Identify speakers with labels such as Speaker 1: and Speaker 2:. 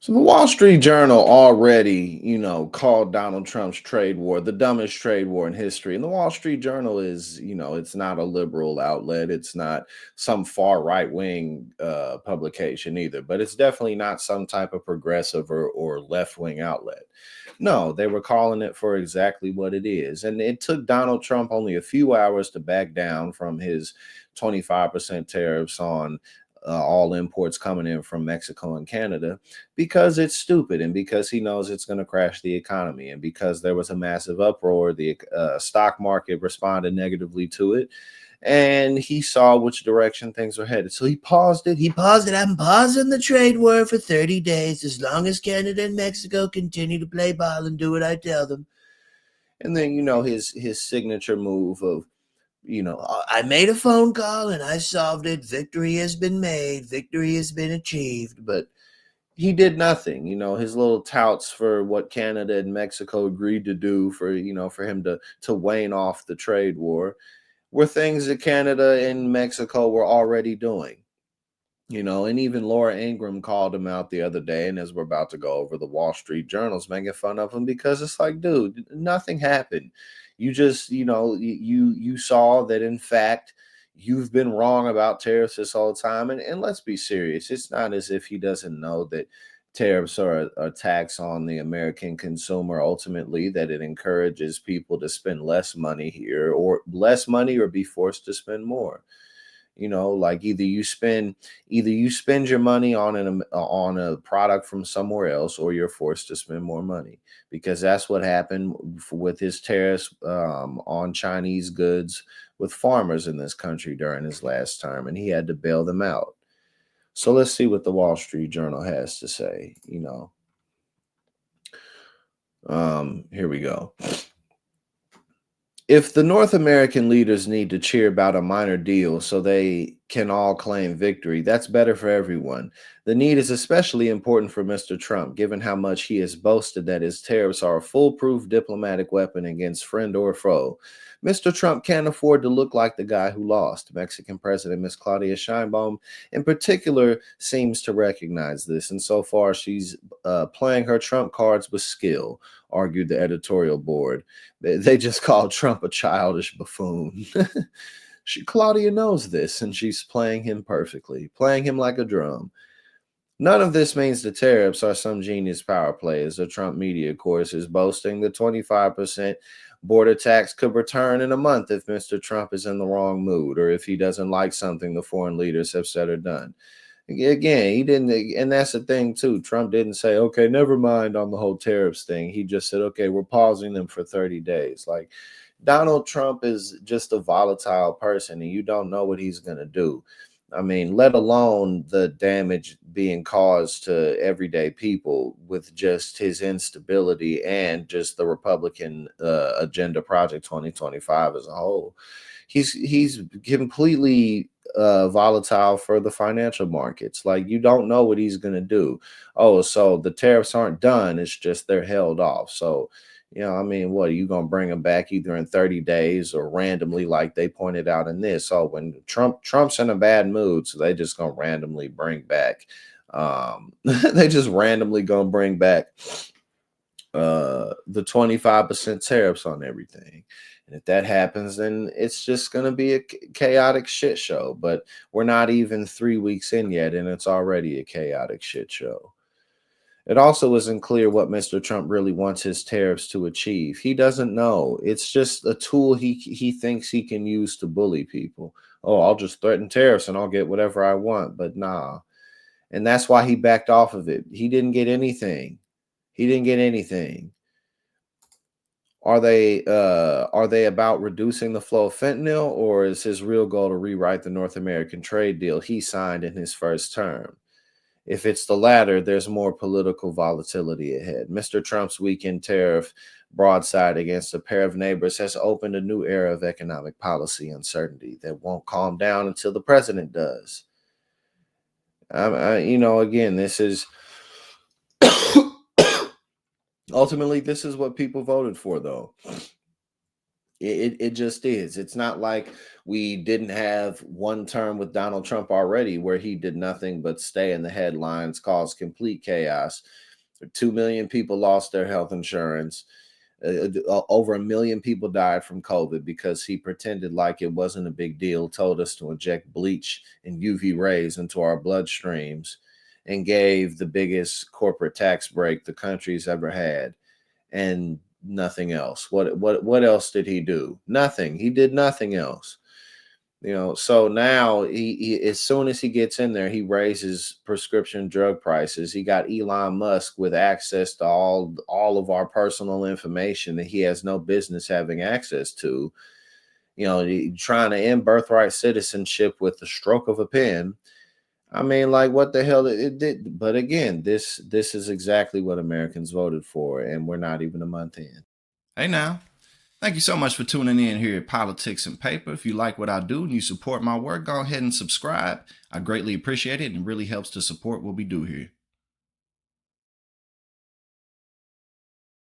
Speaker 1: So the Wall Street Journal already, called Donald Trump's trade war the dumbest trade war in history. And the Wall Street Journal is, it's not a liberal outlet. It's not some far right wing publication either, but it's definitely not some type of progressive or left wing outlet. No, they were calling it for exactly what it is. And it took Donald Trump only a few hours to back down from his 25% tariffs on all imports coming in from Mexico and Canada because it's stupid and because he knows it's going to crash the economy and because there was a massive uproar. The stock market responded negatively to it. And he saw which direction things were headed. So he paused it. He paused it. I'm pausing the trade war for 30 days as long as Canada and Mexico continue to play ball and do what I tell them. And then, his signature move of, I made a phone call and I solved it. Victory has been made. Victory has been achieved. But he did nothing. His little touts for what Canada and Mexico agreed to do for him to wane off the trade war were things that Canada and Mexico were already doing. And even Laura Ingraham called him out the other day. And as we're about to go over, the Wall Street Journal's making fun of him because it's like, dude, nothing happened. You just, you saw that in fact you've been wrong about tariffs this whole time. And let's be serious. It's not as if he doesn't know that tariffs are a tax on the American consumer ultimately, that it encourages people to spend less money here or be forced to spend more. Like either you spend your money on a product from somewhere else, or you're forced to spend more money, because that's what happened with his tariffs on Chinese goods with farmers in this country during his last term, and he had to bail them out. So let's see what the Wall Street Journal has to say. Here we go. If the North American leaders need to cheer about a minor deal so they can all claim victory, that's better for everyone. The need is especially important for Mr. Trump, given how much he has boasted that his tariffs are a foolproof diplomatic weapon against friend or foe. Mr. Trump can't afford to look like the guy who lost. Mexican President Ms. Claudia Sheinbaum, in particular, seems to recognize this, and so far she's playing her Trump cards with skill, argued the editorial board. They just called Trump a childish buffoon. Claudia knows this, and she's playing him perfectly, playing him like a drum. None of this means the tariffs are some genius power play, as the Trump media, of course, is boasting. The 25% border tax could return in a month if Mr. Trump is in the wrong mood or if he doesn't like something the foreign leaders have said or done. Again, he didn't, and that's the thing too. Trump didn't say, okay, never mind on the whole tariffs thing. He just said, okay, we're pausing them for 30 days. Like, Donald Trump is just a volatile person, and you don't know what he's going to do. I mean, let alone the damage being caused to everyday people with just his instability and just the Republican agenda project 2025 as a whole. He's completely volatile for the financial markets. Like, you don't know what he's going to do. Oh, so the tariffs aren't done. It's just they're held off. So, I mean, what are you going to bring them back either in 30 days or randomly, like they pointed out in this? So when Trump's in a bad mood, so they just going to randomly bring back, they just randomly going to bring back the 25% tariffs on everything. And if that happens, then it's just going to be a chaotic shit show. But we're not even 3 weeks in yet, and it's already a chaotic shit show. It also isn't clear what Mr. Trump really wants his tariffs to achieve. He doesn't know. It's just a tool he thinks he can use to bully people. Oh, I'll just threaten tariffs and I'll get whatever I want. But nah. And that's why he backed off of it. He didn't get anything. He didn't get anything. Are they about reducing the flow of fentanyl, or is his real goal to rewrite the North American trade deal he signed in his first term? If it's the latter, there's more political volatility ahead. Mr. Trump's weekend tariff broadside against a pair of neighbors has opened a new era of economic policy uncertainty that won't calm down until the president does. Again, this is ultimately, this is what people voted for, though. It just is. It's not like we didn't have one term with Donald Trump already where he did nothing but stay in the headlines, cause complete chaos. 2 million people lost their health insurance. Over a million people died from COVID because he pretended like it wasn't a big deal, told us to inject bleach and UV rays into our bloodstreams, and gave the biggest corporate tax break the country's ever had, and nothing else. What else did he do? Nothing. He did nothing else. So now he as soon as he gets in there, he raises prescription drug prices. He got Elon Musk with access to all of our personal information that he has no business having access to. Trying to end birthright citizenship with the stroke of a pen. I mean, like, what the hell it did? But again, this is exactly what Americans voted for, and we're not even a month in.
Speaker 2: Hey now, thank you so much for tuning in here at Politics and Paper. If you like what I do and you support my work, go ahead and subscribe. I greatly appreciate it and really helps to support what we do here.